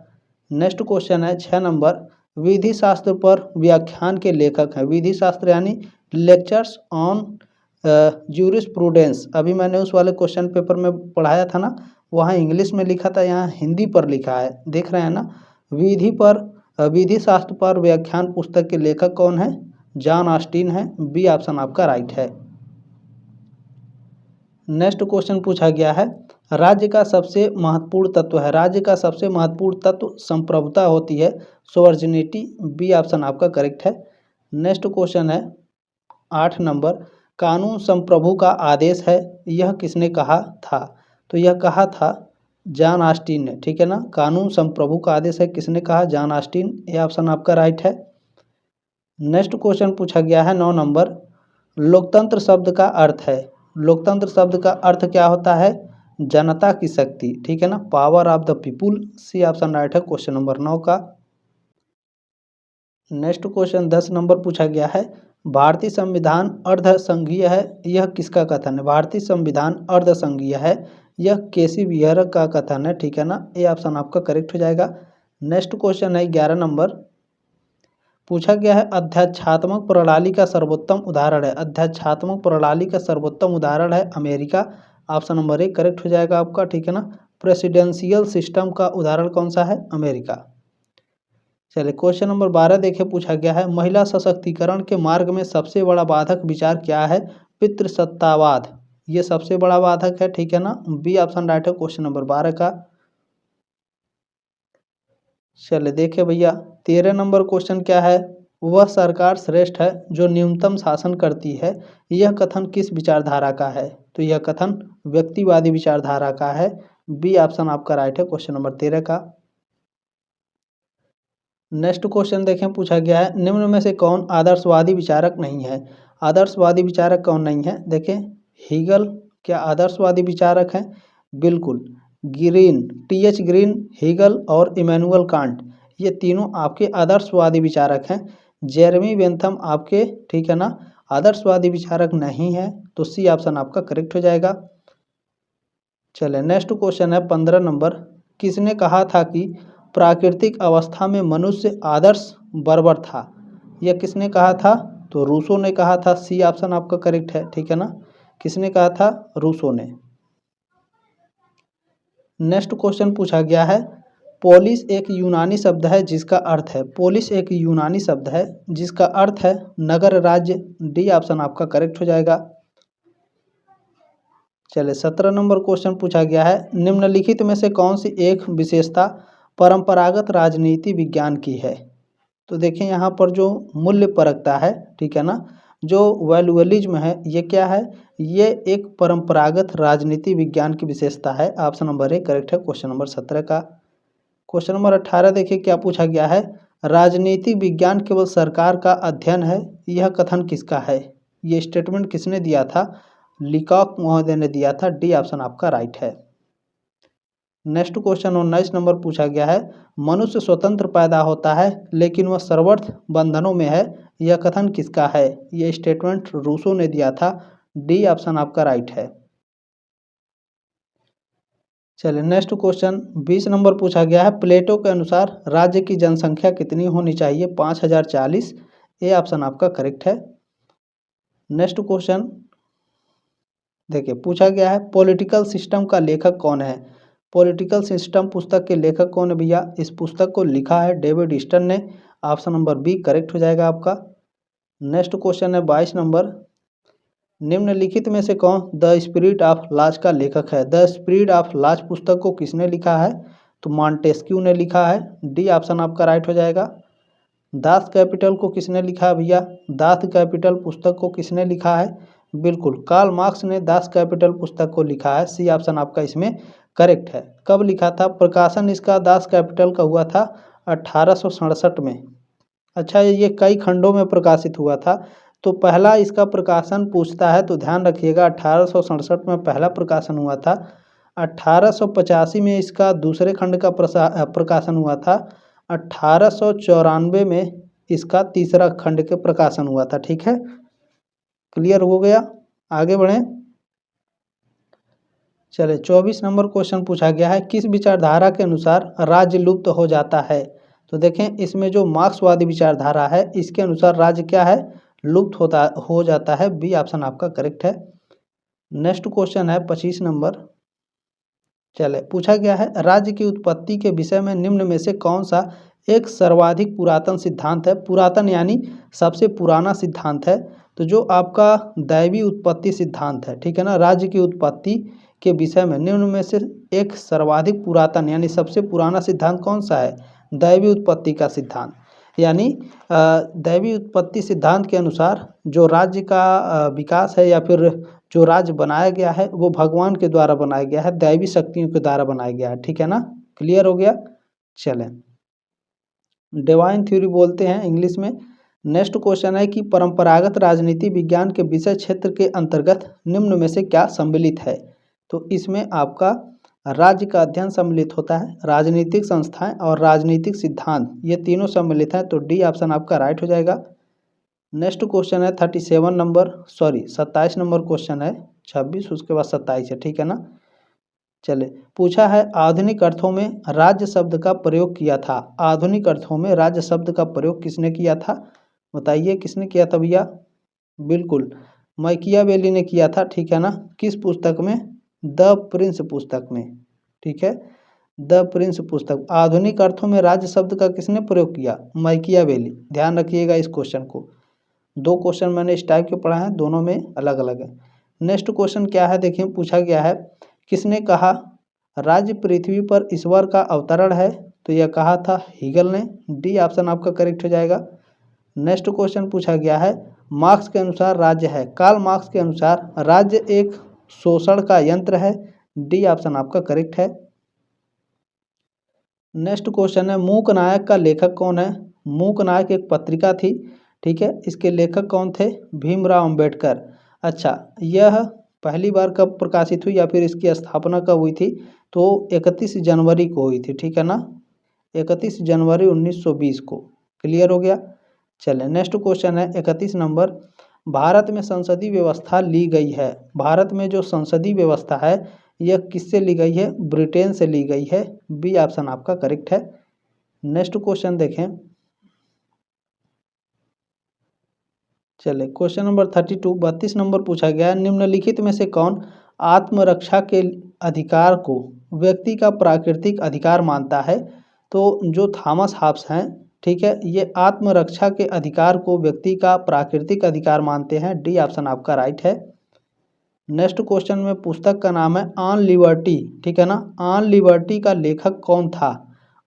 नेक्स्ट क्वेश्चन है 6 नंबर, विधि शास्त्र पर व्याख्यान के लेखक हैं। विधि शास्त्र यानी लेक्चर्स ऑन ज्यूरिस्प्रूडेंस। अभी मैंने उस वाले क्वेश्चन पेपर में पढ़ाया था ना, वहाँ इंग्लिश में लिखा था, यहाँ हिंदी पर लिखा है, देख रहे हैं ना। विधि शास्त्र पर व्याख्यान पुस्तक के लेखक कौन है? जॉन ऑस्टिन है। बी ऑप्शन आपका राइट है। नेक्स्ट क्वेश्चन पूछा गया है, राज्य का सबसे महत्वपूर्ण तत्व है। राज्य का सबसे महत्वपूर्ण तत्व संप्रभुता होती है, सोवर्जिनिटी। बी ऑप्शन आपका करेक्ट है। नेक्स्ट क्वेश्चन है 8 नंबर, कानून संप्रभु का आदेश है, यह किसने कहा था? तो यह कहा था जॉन ऑस्टिन ने। ठीक है ना, कानून संप्रभु का आदेश है, किसने कहा? John Austin. ये ऑप्शन आपका राइट है। नेक्स्ट क्वेश्चन पूछा गया है 9 नंबर, लोकतंत्र शब्द का अर्थ है। लोकतंत्र शब्द का अर्थ क्या होता है? जनता की शक्ति। ठीक है ना, power of the people. C option right है क्वेश्चन नंबर 9 का। नेक्स्ट क्वेश्चन 10 नंबर पूछा गया है, भारतीय संविधान अर्ध संघीय है, यह किसका कथन है? भारतीय संविधान अर्ध संघीय है, यह केसी विहर का कथन है। ठीक है ना, ये ऑप्शन आपका करेक्ट हो जाएगा। नेक्स्ट क्वेश्चन है 11 नंबर, पूछा गया है, अध्यात्मात्मक प्रणाली का सर्वोत्तम उदाहरण है। अध्यात्मात्मक प्रणाली का सर्वोत्तम उदाहरण है अमेरिका। ऑप्शन नंबर 1 करेक्ट हो जाएगा आपका। ठीक है ना, प्रेसिडेंशियल सिस्टम का उदाहरण कौन सा है? अमेरिका। चलिए क्वेश्चन नंबर 12 देखिए पूछा गया है, महिला सशक्तिकरण के मार्ग में सबसे बड़ा बाधक विचार क्या है? पितृसत्तावाद, ये सबसे बड़ा बाधक है। ठीक है ना, बी ऑप्शन राइट है क्वेश्चन नंबर 12 का। चलिए देखिए भैया 13 नंबर क्वेश्चन क्या है, वह सरकार श्रेष्ठ है जो न्यूनतम शासन करती है, यह कथन किस विचारधारा का है? तो यह कथन व्यक्तिवादी विचारधारा का है। बी ऑप्शन आपका राइट है क्वेश्चन नंबर 13 का। नेक्स्ट क्वेश्चन देखें पूछा गया है, निम्न में से कौन आदर्शवादी विचारक नहीं है? आदर्शवादी विचारक कौन नहीं है? देखें, हीगल क्या आदर्शवादी विचारक हैं? बिल्कुल। ग्रीन, टीएच ग्रीन, हीगल और इमैनुअल कांट, ये तीनों आपके आदर्शवादी विचारक हैं। जेरेमी बेंथम आपके, ठीक है ना, आदर्शवादी विचारक नहीं है, तो सी ऑप्शन आपका करेक्ट हो जाएगा। चले नेक्स्ट क्वेश्चन है 15 नंबर, किसने कहा था कि प्राकृतिक अवस्था में मनुष्य आदर्श बर्बर था? यह किसने कहा था? तो रूसो ने कहा था। सी ऑप्शन आपका करेक्ट है। ठीक है ना, किसने कहा था? रूसो ने। नेक्स्ट क्वेश्चन पूछा गया है, पोलिस एक यूनानी शब्द है जिसका अर्थ है? पोलिस एक यूनानी शब्द है जिसका अर्थ है नगर राज्य। डी ऑप्शन आपका करेक्ट हो जाएगा। चलिए 17 नंबर क्वेश्चन पूछा गया है, निम्नलिखित में से कौन सी एक विशेषता परंपरागत राजनीति विज्ञान की है? तो देखें यहाँ पर जो मूल्य परकता है, ठीक है ना, जो वैल्यूअलिज्म है, ये क्या है? ये एक परंपरागत राजनीति विज्ञान की विशेषता है। ऑप्शन नंबर 1 करेक्ट है क्वेश्चन नंबर 17 का। क्वेश्चन नंबर 18 देखिए क्या पूछा गया है, राजनीतिक विज्ञान केवल सरकार का अध्ययन है, यह कथन किसका है? ये स्टेटमेंट किसने दिया था? लिकॉक महोदय ने दिया था। डी ऑप्शन आपका राइट है। नेक्स्ट क्वेश्चन 19 नंबर पूछा गया है, मनुष्य स्वतंत्र पैदा होता है लेकिन वह सर्वत्र बंधनों में है, यह कथन किसका है? यह स्टेटमेंट रूसो ने दिया था। डी ऑप्शन आपका राइट है। चलिए नेक्स्ट क्वेश्चन 20 नंबर पूछा गया है, प्लेटो के अनुसार राज्य की जनसंख्या कितनी होनी चाहिए? 5040। ए ऑप्शन आपका करेक्ट है। नेक्स्ट क्वेश्चन देखिए पूछा गया है, पॉलिटिकल सिस्टम का लेखक कौन है? पॉलिटिकल सिस्टम पुस्तक के लेखक कौन है भैया? इस पुस्तक को लिखा है डेविड ईस्टन ने। ऑप्शन नंबर बी करेक्ट हो जाएगा आपका। नेक्स्ट क्वेश्चन है 22 नंबर, निम्नलिखित में से कौन द स्पिरिट ऑफ लॉज का लेखक है? द स्पिरिट ऑफ लॉज पुस्तक को किसने लिखा है? तो मॉन्टेस्क्यू ने लिखा है। डी ऑप्शन आपका राइट हो जाएगा। दास कैपिटल को किसने लिखा है भैया? दास कैपिटल पुस्तक को किसने लिखा है? बिल्कुल कार्ल मार्क्स ने दास कैपिटल पुस्तक को लिखा है। सी ऑप्शन आपका इसमें करेक्ट है। कब लिखा था? प्रकाशन इसका दास कैपिटल का हुआ था 1867 में। अच्छा, ये कई खंडों में प्रकाशित हुआ था। तो पहला इसका प्रकाशन पूछता है तो ध्यान रखिएगा 1867 में पहला प्रकाशन हुआ था। 1885 में इसका दूसरे खंड का प्रकाशन हुआ था। 1894 में इसका तीसरा खंड के प्रकाशन हुआ था। ठीक है, क्लियर हो गया? आगे बढ़ें। चले 24 नंबर क्वेश्चन पूछा गया है, किस विचारधारा के अनुसार राज्य लुप्त हो जाता है? तो देखें इसमें जो मार्क्सवादी विचारधारा है इसके अनुसार राज्य क्या है? लुप्त हो जाता है। बी ऑप्शन आपका करेक्ट है। नेक्स्ट क्वेश्चन है 25 नंबर। चले पूछा गया है, राज्य की उत्पत्ति के विषय में निम्न में से कौन सा एक सर्वाधिक पुरातन सिद्धांत है? पुरातन यानी सबसे पुराना सिद्धांत है। तो जो आपका दैवी उत्पत्ति सिद्धांत है, ठीक है ना, राज्य की उत्पत्ति के विषय में निम्न में से एक सर्वाधिक पुरातन यानी सबसे पुराना सिद्धांत कौन सा है? दैवी उत्पत्ति का सिद्धांत। यानी दैवी उत्पत्ति सिद्धांत के अनुसार जो राज्य का विकास है या फिर जो राज्य बनाया गया है वो भगवान के द्वारा बनाया गया है, दैवी शक्तियों के द्वारा बनाया गया है। ठीक है ना, क्लियर हो गया? चलें, डिवाइन थ्योरी बोलते हैं इंग्लिश में। नेक्स्ट क्वेश्चन है कि परंपरागत राजनीति विज्ञान के विषय क्षेत्र के अंतर्गत निम्न में से क्या सम्मिलित है? तो इसमें आपका राज्य का अध्ययन सम्मिलित होता है, राजनीतिक संस्थाएं और राजनीतिक सिद्धांत, ये तीनों सम्मिलित हैं। तो डी ऑप्शन आपका राइट हो जाएगा। नेक्स्ट क्वेश्चन है 27 नंबर क्वेश्चन है, 26 उसके बाद 27 है। ठीक है ना, चले पूछा है, आधुनिक अर्थों में राज्य शब्द का प्रयोग किया था। आधुनिक अर्थों में राज्य शब्द का प्रयोग किसने किया था? बताइए किसने किया था भैया? बिल्कुल मैकियावेली ने किया था। ठीक है ना, किस पुस्तक में? द प्रिंस पुस्तक में। ठीक है, द प्रिंस पुस्तक। आधुनिक अर्थों में राज्य शब्द का किसने प्रयोग किया? मैकियावेली। ध्यान रखिएगा इस क्वेश्चन को। दो क्वेश्चन मैंने इस टाइप के पढ़ा है, दोनों में अलग अलग है। नेक्स्ट क्वेश्चन क्या है देखिए, पूछा गया है, किसने कहा राज्य पृथ्वी पर ईश्वर का अवतरण है? तो यह कहा था हीगल ने। डी ऑप्शन आपका करेक्ट हो जाएगा। नेक्स्ट क्वेश्चन पूछा गया है, मार्क्स के अनुसार राज्य है, कार्ल मार्क्स के अनुसार राज्य एक शोषण का यंत्र है। डी ऑप्शन आपका करेक्ट है। नेक्स्ट क्वेश्चन है, मूक नायक का लेखक कौन है? मूक नायक एक पत्रिका थी। ठीक है, इसके लेखक कौन थे? भीमराव अंबेडकर। अच्छा, यह पहली बार कब प्रकाशित हुई या फिर इसकी स्थापना कब हुई थी? तो 31 जनवरी को हुई थी। ठीक है ना, 31 जनवरी 1920 को। क्लियर हो गया? चलें नेक्स्ट क्वेश्चन है 31 नंबर, भारत में संसदीय व्यवस्था ली गई है। भारत में जो संसदीय व्यवस्था है यह किससे ली गई है? ब्रिटेन से ली गई है। बी ऑप्शन आपका करेक्ट है। नेक्स्ट क्वेश्चन देखें, चले क्वेश्चन नंबर 32 नंबर पूछा गया है, निम्नलिखित में से कौन आत्मरक्षा के अधिकार को व्यक्ति का प्राकृतिक अधिकार मानता है? तो जो थॉमस हॉब्स हैं, ठीक है, ये आत्मरक्षा के अधिकार को व्यक्ति का प्राकृतिक अधिकार मानते हैं। डी ऑप्शन आपका राइट है। नेक्स्ट क्वेश्चन में पुस्तक का नाम है ऑन लिबर्टी। ठीक है ना, ऑन लिबर्टी का लेखक कौन था?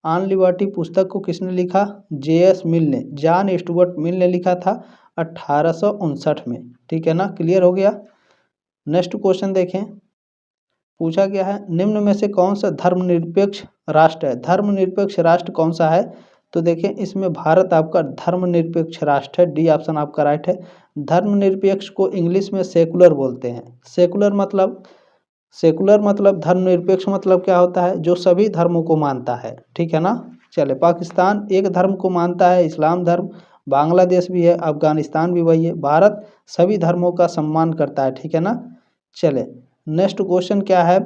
ऑन लिबर्टी पुस्तक को किसने लिखा? जे.एस. मिल ने, जॉन स्टुअर्ट मिल ने लिखा था 1859 में। ठीक है ना, क्लियर हो गया? नेक्स्ट क्वेश्चन देखें, पूछा गया है, निम्न में से कौन सा धर्मनिरपेक्ष राष्ट्र है? धर्मनिरपेक्ष राष्ट्र कौन सा है? तो देखें इसमें भारत आपका धर्मनिरपेक्ष राष्ट्र है। डी ऑप्शन आपका राइट है। धर्मनिरपेक्ष को इंग्लिश में सेकुलर बोलते हैं। सेकुलर मतलब सेकुलर मतलब धर्मनिरपेक्ष मतलब क्या होता है, जो सभी धर्मों को मानता है, ठीक है ना। चले, पाकिस्तान एक धर्म को मानता है, इस्लाम धर्म। बांग्लादेश भी है, अफगानिस्तान भी वही है। भारत सभी धर्मों का सम्मान करता है, ठीक है ना। चले, नेक्स्ट क्वेश्चन क्या है,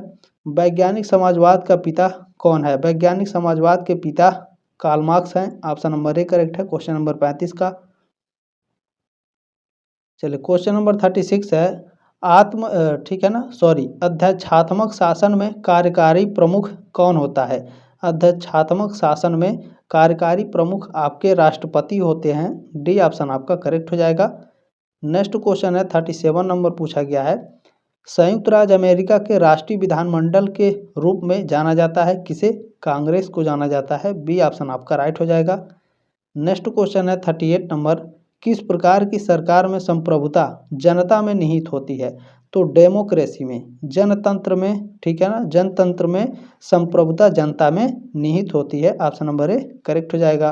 वैज्ञानिक समाजवाद का पिता कौन है। वैज्ञानिक समाजवाद के पिता कार्ल मार्क्स हैं। ऑप्शन नंबर ए करेक्ट है क्वेश्चन नंबर 35 का। चलिए, क्वेश्चन नंबर 36 है, ठीक है ना, सॉरी, अध्यक्षात्मक शासन में कार्यकारी प्रमुख कौन होता है। अध्यक्षात्मक शासन में कार्यकारी प्रमुख आपके राष्ट्रपति होते हैं। डी ऑप्शन आपका करेक्ट हो जाएगा। नेक्स्ट क्वेश्चन है 37 नंबर पूछा गया है, संयुक्त राज्य अमेरिका के राष्ट्रीय विधानमंडल के रूप में जाना जाता है किसे। कांग्रेस को जाना जाता है। बी ऑप्शन आपका राइट हो जाएगा। नेक्स्ट क्वेश्चन है 38 नंबर, किस प्रकार की सरकार में संप्रभुता जनता में निहित होती है। तो डेमोक्रेसी में, जनतंत्र में, ठीक है ना, जनतंत्र में संप्रभुता जनता में निहित होती है। ऑप्शन नंबर ए करेक्ट हो जाएगा।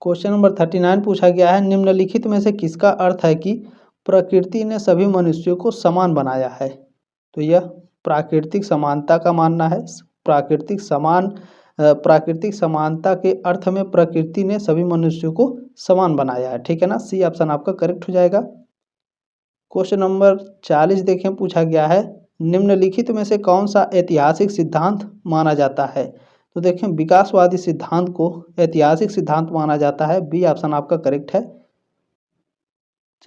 क्वेश्चन नंबर 39 पूछा गया है, निम्नलिखित में से किसका अर्थ है कि प्रकृति ने सभी मनुष्यों को समान बनाया है। तो यह प्राकृतिक समानता का मानना है। प्राकृतिक समानता के अर्थ में प्रकृति ने सभी मनुष्यों को समान बनाया है, ठीक है ना। सी ऑप्शन आपका करेक्ट हो जाएगा। क्वेश्चन नंबर 40 देखें, पूछा गया है, निम्नलिखित में से कौन सा ऐतिहासिक सिद्धांत माना जाता है। तो देखें, विकासवादी सिद्धांत को ऐतिहासिक सिद्धांत माना जाता है। बी ऑप्शन आपका करेक्ट है।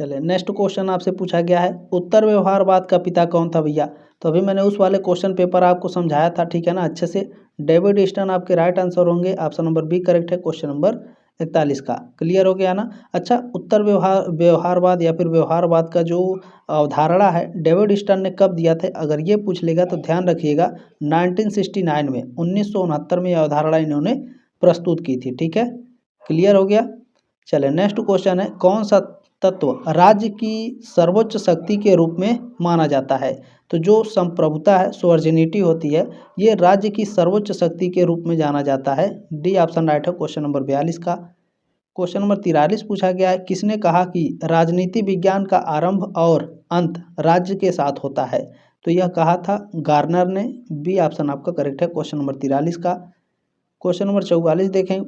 चले, नेक्स्ट क्वेश्चन आपसे पूछा गया है, उत्तर व्यवहारवाद का पिता कौन था भैया। तो अभी मैंने उस वाले क्वेश्चन पेपर आपको समझाया था, ठीक है ना, अच्छे से। डेविड ईस्टन आपके राइट आंसर होंगे। ऑप्शन नंबर बी करेक्ट है क्वेश्चन नंबर 41 का। क्लियर हो गया ना। अच्छा, उत्तर व्यवहारवाद या फिर व्यवहारवाद का जो अवधारणा है डेविड ईस्टन ने कब दिया था, अगर ये पूछ लेगा तो ध्यान रखिएगा 1969 में, 1969 में यह अवधारणा इन्होंने प्रस्तुत की थी, ठीक है। क्लियर हो गया। चले, नेक्स्ट क्वेश्चन है, कौन सा तत्व राज्य की सर्वोच्च शक्ति के रूप में माना जाता है। तो जो संप्रभुता है, सोवर्जिनिटी होती है, ये राज्य की सर्वोच्च शक्ति के रूप में जाना जाता है। डी ऑप्शन राइट है क्वेश्चन नंबर 42 का। क्वेश्चन नंबर 43 पूछा गया है, किसने कहा कि राजनीति विज्ञान का आरंभ और अंत राज्य के साथ होता है। तो यह कहा था गार्नर ने। बी ऑप्शन आपका करेक्ट है क्वेश्चन नंबर 43 का। क्वेश्चन नंबर 44 देखें,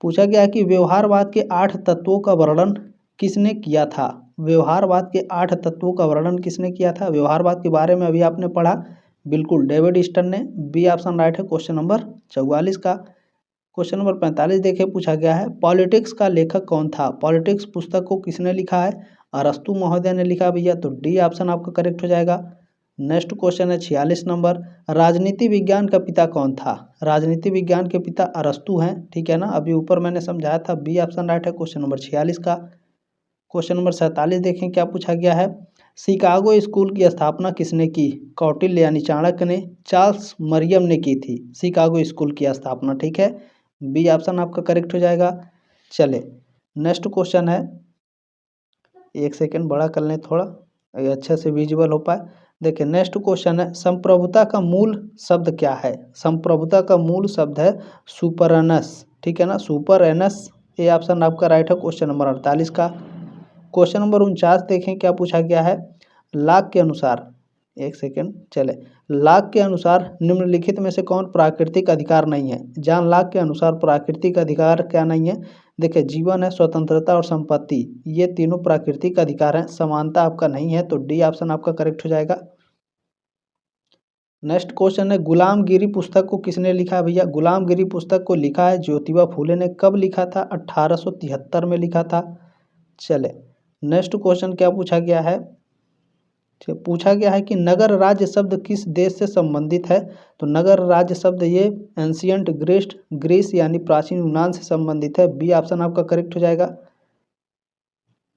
पूछा गया कि व्यवहारवाद के 8 तत्वों का वर्णन किसने किया था। व्यवहारवाद के 8 तत्वों का वर्णन किसने किया था। व्यवहारवाद के बारे में अभी आपने पढ़ा, बिल्कुल, डेविड ईस्टन ने। बी ऑप्शन राइट है क्वेश्चन नंबर 44 का। क्वेश्चन नंबर 45 देखे, पूछा गया है, पॉलिटिक्स का लेखक कौन था। पॉलिटिक्स पुस्तक को किसने लिखा है। अरस्तु महोदय ने लिखा भैया। तो डी ऑप्शन आपका करेक्ट हो जाएगा। नेक्स्ट क्वेश्चन है 46 नंबर, राजनीति विज्ञान का पिता कौन था। राजनीति विज्ञान के पिता अरस्तु हैं, ठीक है ना, अभी ऊपर मैंने समझाया था। बी ऑप्शन राइट है क्वेश्चन नंबर 46 का। क्वेश्चन नंबर 47 देखें, क्या पूछा गया है, शिकागो स्कूल की स्थापना किसने की। कौटिल्य यानी चाणक्य ने। चार्ल्स मरियम ने की थी शिकागो स्कूल की स्थापना, ठीक है। बी ऑप्शन आपका करेक्ट हो जाएगा। चले, नेक्स्ट क्वेश्चन है, एक सेकेंड बड़ा कर लें थोड़ा, अच्छे से विजुअल हो पाए। देखिए, नेक्स्ट क्वेश्चन है, संप्रभुता का मूल शब्द क्या है। संप्रभुता का मूल शब्द है सुपरनस, ठीक है ना, सुपरएनस। ये ऑप्शन आपका राइट है क्वेश्चन नंबर 48 का। क्वेश्चन नंबर 49 देखें, क्या पूछा गया है, लाक के अनुसार, एक सेकेंड, चले, लाक के अनुसार निम्नलिखित में से कौन प्राकृतिक अधिकार नहीं है। जॉन लाक के अनुसार प्राकृतिक अधिकार क्या नहीं है। देखिए, जीवन है, स्वतंत्रता और संपत्ति, ये तीनों प्राकृतिक अधिकार हैं। समानता आपका नहीं है, तो डी ऑप्शन आपका करेक्ट हो जाएगा। नेक्स्ट क्वेश्चन है, गुलामगिरी पुस्तक को किसने लिखा है भैया। गुलामगिरी पुस्तक को लिखा है ज्योतिबा फूले ने। कब लिखा था, 1873 में लिखा था। चले, नेक्स्ट क्वेश्चन क्या पूछा गया है, पूछा गया है कि नगर राज्य शब्द किस देश से संबंधित है। तो नगर राज्य शब्द ये एंशियंट ग्रीस यानी प्राचीन यूनान से संबंधित है। बी ऑप्शन आपका करेक्ट हो जाएगा।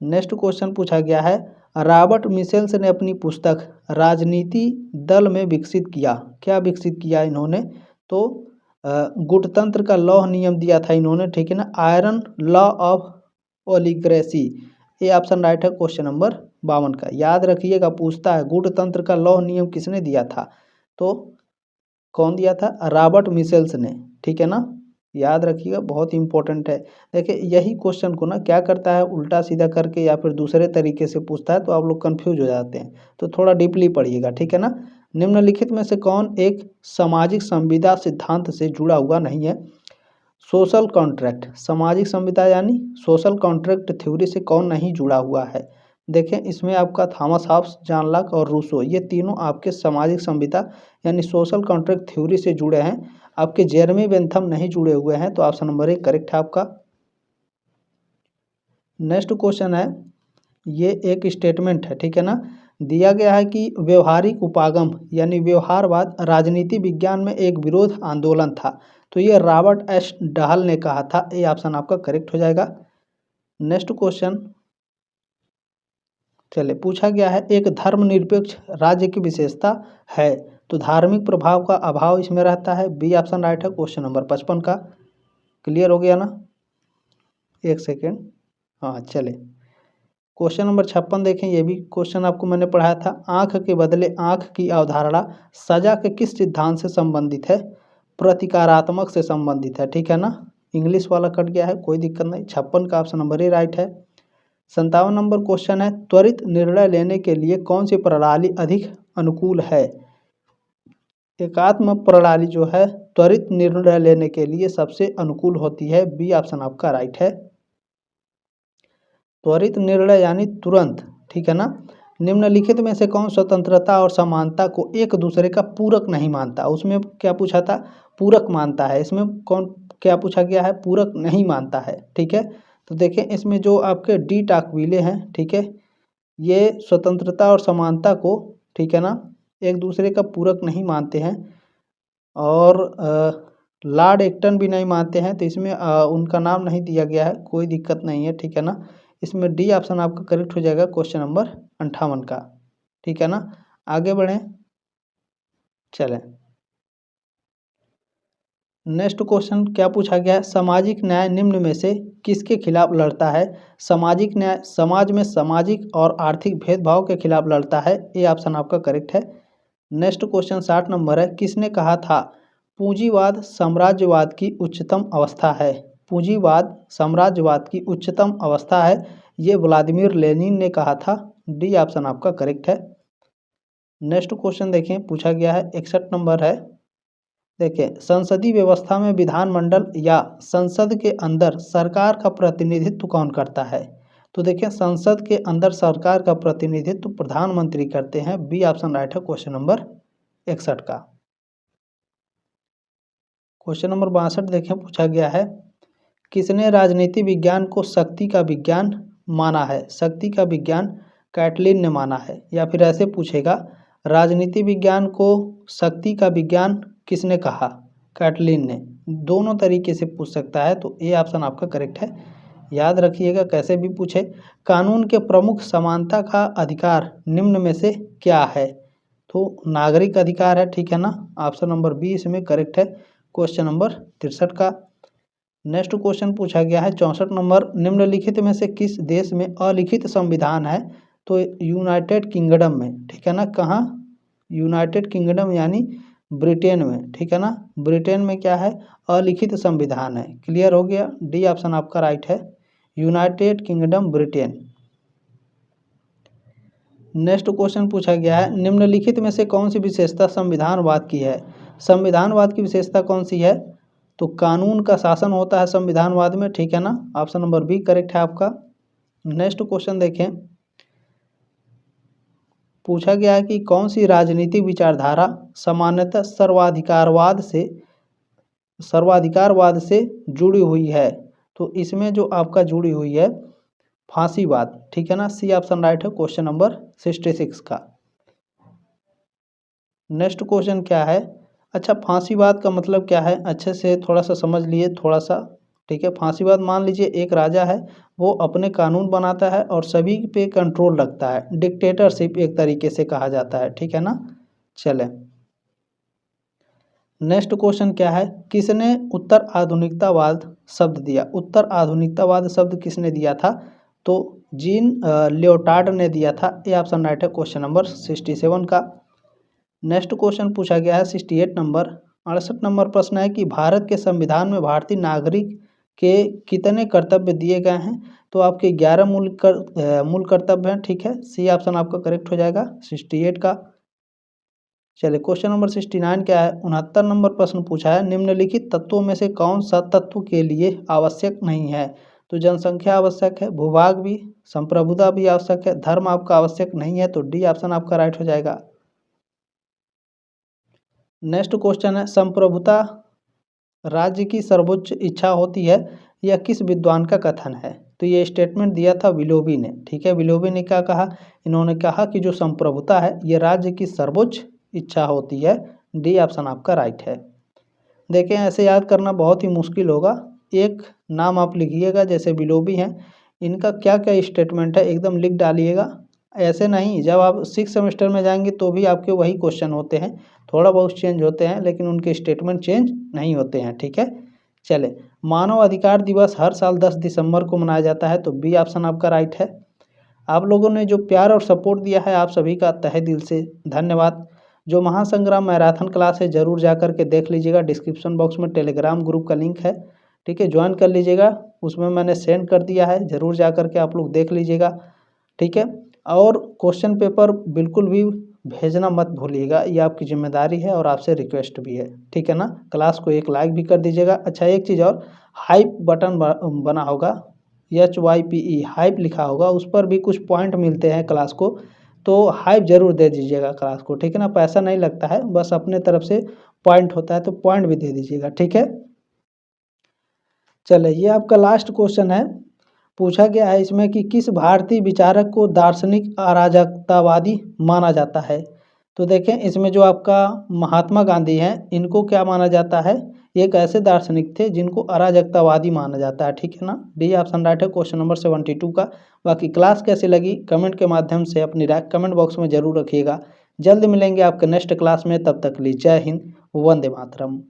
नेक्स्ट क्वेश्चन पूछा गया है, रॉबर्ट मिशेल्स ने अपनी पुस्तक राजनीति दल में विकसित किया। क्या विकसित किया इन्होंने। तो गुटतंत्र का लौह नियम दिया था इन्होंने, ठीक है ना, आयरन लॉ ऑफ ओलिग्रेसी। ये ऑप्शन राइट है क्वेश्चन नंबर 52 का। याद रखिएगा, पूछता है गुटतंत्र का लौह नियम किसने दिया था। तो कौन दिया था, रॉबर्ट मिशेल्स ने, ठीक है ना। याद रखिएगा, बहुत इंपॉर्टेंट है। देखिए यही क्वेश्चन को ना क्या करता है, उल्टा सीधा करके या फिर दूसरे तरीके से पूछता है, तो आप लोग कंफ्यूज हो जाते हैं। तो थोड़ा डीपली पढ़िएगा, ठीक है ना। निम्नलिखित में से कौन एक सामाजिक संविदा सिद्धांत से जुड़ा हुआ नहीं है। सोशल कॉन्ट्रैक्ट, सामाजिक संविदा यानी सोशल कॉन्ट्रैक्ट थ्योरी से कौन नहीं जुड़ा हुआ है। देखें इसमें आपका थॉमस हॉब्स, जॉन लॉक और रूसो, ये तीनों आपके सामाजिक संविदा यानी सोशल कॉन्ट्रैक्ट थ्योरी से जुड़े हैं। आपके जेरेमी बेंथम नहीं जुड़े हुए हैं, तो ऑप्शन नंबर 1 करेक्ट है आपका। नेक्स्ट क्वेश्चन है, ये एक स्टेटमेंट है, ठीक है ना। दिया गया है कि व्यवहारिक उपागम यानी व्यवहारवाद राजनीति विज्ञान में एक विरोध आंदोलन था। तो ये रॉबर्ट एस डहल ने कहा था। ये ऑप्शन आपका करेक्ट हो जाएगा। नेक्स्ट क्वेश्चन, चलिए पूछा गया है, एक धर्मनिरपेक्ष राज्य की विशेषता है। तो धार्मिक प्रभाव का अभाव इसमें रहता है। बी ऑप्शन राइट है क्वेश्चन नंबर 55 का। क्लियर हो गया ना। एक सेकेंड, हाँ चले क्वेश्चन नंबर 56 देखें। ये भी क्वेश्चन आपको मैंने पढ़ाया था। आंख के बदले आंख की अवधारणा सजा के किस सिद्धांत से संबंधित है। प्रतिकारात्मक से संबंधित है, ठीक है ना। इंग्लिश वाला कट गया है, कोई दिक्कत नहीं। 56 का ऑप्शन नंबर ही राइट है। 57 नंबर क्वेश्चन है, त्वरित निर्णय लेने के लिए कौन सी प्रणाली अधिक अनुकूल है। एकात्म प्रणाली जो है त्वरित निर्णय लेने के लिए सबसे अनुकूल होती है। बी ऑप्शन आपका राइट है। त्वरित निर्णय यानी तुरंत, ठीक है ना। निम्नलिखित में से कौन स्वतंत्रता और समानता को एक दूसरे का पूरक नहीं मानता। उसमें क्या पूछा था, पूरक मानता है। इसमें कौन क्या पूछा गया है, पूरक नहीं मानता है, ठीक है। तो देखें इसमें जो आपके डी टाकविले हैं, ठीक है, ये स्वतंत्रता और समानता को, ठीक है ना, एक दूसरे का पूरक नहीं मानते हैं। और लॉर्ड एक्टन भी नहीं मानते हैं। तो इसमें उनका नाम नहीं दिया गया है, कोई दिक्कत नहीं है, ठीक है ना। इसमें डी ऑप्शन आपका करेक्ट हो जाएगा क्वेश्चन नंबर 58 का, ठीक है ना। आगे बढ़ें, चलें। नेक्स्ट क्वेश्चन क्या पूछा गया है, सामाजिक न्याय निम्न में से किसके खिलाफ लड़ता है। सामाजिक न्याय समाज में सामाजिक और आर्थिक भेदभाव के खिलाफ लड़ता है। ये ऑप्शन आपका करेक्ट है। नेक्स्ट क्वेश्चन 60 नंबर है, किसने कहा था पूंजीवाद साम्राज्यवाद की उच्चतम अवस्था है। पूंजीवाद साम्राज्यवाद की उच्चतम अवस्था है, ये व्लादिमीर लेनिन ने कहा था। डी ऑप्शन आपका करेक्ट है। नेक्स्ट क्वेश्चन देखें, पूछा गया है 61 नंबर है। देखिए संसदीय व्यवस्था में विधानमंडल या संसद के अंदर सरकार का प्रतिनिधित्व कौन करता है। तो देखिए संसद के अंदर सरकार का प्रतिनिधित्व प्रधानमंत्री करते हैं। बी ऑप्शन राइट है क्वेश्चन नंबर 61 का। क्वेश्चन नंबर 62 देखें, पूछा गया है, किसने राजनीति विज्ञान को शक्ति का विज्ञान माना है। शक्ति का विज्ञान कैटलिन ने माना है। या फिर ऐसे पूछेगा, राजनीति विज्ञान को शक्ति का विज्ञान किसने कहा, कैटलिन ने। दोनों तरीके से पूछ सकता है, तो ए ऑप्शन आपका करेक्ट है। याद रखिएगा, कैसे भी पूछे। कानून के प्रमुख समानता का अधिकार निम्न में से क्या है। तो नागरिक अधिकार है, ठीक है ना। ऑप्शन नंबर बी इसमें करेक्ट है क्वेश्चन नंबर 63 का। नेक्स्ट क्वेश्चन पूछा गया है 64 नंबर, निम्नलिखित में से किस देश में अलिखित संविधान है। तो यूनाइटेड किंगडम में, ठीक है ना। कहाँ, यूनाइटेड किंगडम यानी ब्रिटेन में, ठीक है ना। ब्रिटेन में क्या है, अलिखित संविधान है। क्लियर हो गया। डी ऑप्शन आपका राइट है, United kingdom Britain. Next question पूछा गया है, निम्नलिखित में से कौन सी विशेषता संविधानवाद की है। संविधानवाद की विशेषता कौन सी है। तो कानून का शासन होता है संविधानवाद में, ठीक है ना। ऑप्शन नंबर बी करेक्ट है आपका। नेक्स्ट क्वेश्चन देखें, पूछा गया है कि कौन सी राजनीतिक विचारधारा सामान्यतः सर्वाधिकारवाद से जुड़ी हुई है। तो इसमें जो आपका जुड़ी हुई है फांसीवाद, ठीक है ना। सी ऑप्शन राइट है क्वेश्चन नंबर 66 का। नेक्स्ट क्वेश्चन क्या है, अच्छा फांसीवाद का मतलब क्या है, अच्छे से थोड़ा सा समझ लिए, थोड़ा सा, ठीक है। फांसीवाद मान लीजिए एक राजा है, वो अपने कानून बनाता है और सभी पे कंट्रोल रखता है। डिक्टेटरशिप एक तरीके से कहा जाता है, ठीक है ना। चलें, नेक्स्ट क्वेश्चन क्या है, किसने उत्तर आधुनिकतावाद शब्द दिया। उत्तर आधुनिकतावाद शब्द किसने दिया था। तो जीन लियोटार्ड ने दिया था। ये ऑप्शन राइट है क्वेश्चन नंबर 67 का। नेक्स्ट क्वेश्चन पूछा गया है 68 नंबर, 68 नंबर प्रश्न है कि भारत के संविधान में भारतीय नागरिक के कितने कर्तव्य दिए गए हैं? तो आपके 11 मूल कर्तव्य हैं, ठीक है। सी ऑप्शन आपका करेक्ट हो जाएगा 68 का। चलिए क्वेश्चन नंबर 69 क्या है? 69 नंबर प्रश्न पूछा है, निम्नलिखित तत्वों में से कौन सा तत्व के लिए आवश्यक नहीं है? तो जनसंख्या आवश्यक है, भूभाग भी, संप्रभुता भी आवश्यक है, धर्म आपका आवश्यक नहीं है, तो डी ऑप्शन आपका राइट हो जाएगा। नेक्स्ट क्वेश्चन है, संप्रभुता राज्य की सर्वोच्च इच्छा होती है, यह किस विद्वान का कथन है? तो ये स्टेटमेंट दिया था विलोबी ने, ठीक है। विलोबी ने क्या कहा? इन्होंने कहा कि जो संप्रभुता है ये राज्य की सर्वोच्च इच्छा होती है। डी ऑप्शन आपका राइट है। देखें, ऐसे याद करना बहुत ही मुश्किल होगा। एक नाम आप लिखिएगा, जैसे विलोबी हैं, इनका क्या क्या स्टेटमेंट है एकदम लिख डालिएगा। ऐसे नहीं, जब आप 6 सेमेस्टर में जाएंगे तो भी आपके वही क्वेश्चन होते हैं, थोड़ा बहुत चेंज होते हैं लेकिन उनके स्टेटमेंट चेंज नहीं होते हैं, ठीक है। चले, मानव अधिकार दिवस हर साल 10 दिसंबर को मनाया जाता है, तो बी ऑप्शन आपका राइट है। आप लोगों ने जो प्यार और सपोर्ट दिया है, आप सभी का तहे दिल से धन्यवाद। जो महासंग्राम मैराथन क्लास है ज़रूर जा कर के देख लीजिएगा, डिस्क्रिप्शन बॉक्स में टेलीग्राम ग्रुप का लिंक है, ठीक है, ज्वाइन कर लीजिएगा। उसमें मैंने सेंड कर दिया है, ज़रूर जा कर के आप लोग देख लीजिएगा, ठीक है। और क्वेश्चन पेपर बिल्कुल भी भेजना मत भूलिएगा, ये आपकी जिम्मेदारी है और आपसे रिक्वेस्ट भी है, ठीक है ना। क्लास को एक लाइक भी कर दीजिएगा। अच्छा, एक चीज़ और, हाइप बटन बना होगा, HYPE हाइप लिखा होगा, उस पर भी कुछ पॉइंट मिलते हैं क्लास को, तो हाइप ज़रूर दे दीजिएगा क्लास को, ठीक है ना। पैसा नहीं लगता है, बस अपने तरफ से पॉइंट होता है, तो पॉइंट भी दे दीजिएगा, ठीक है। चलिए, ये आपका लास्ट क्वेश्चन है। पूछा गया है इसमें कि किस भारतीय विचारक को दार्शनिक अराजकतावादी माना जाता है? तो देखें, इसमें जो आपका महात्मा गांधी हैं, इनको क्या माना जाता है? एक ऐसे दार्शनिक थे जिनको अराजकतावादी माना जाता है, ठीक है ना। डी ऑप्शन राइट है क्वेश्चन नंबर 72 का। बाकी क्लास कैसी लगी कमेंट के माध्यम से अपनी राय कमेंट बॉक्स में ज़रूर रखिएगा। जल्द मिलेंगे आपके नेक्स्ट क्लास में, तब तक के लिए जय हिंद, वंदे मातरम।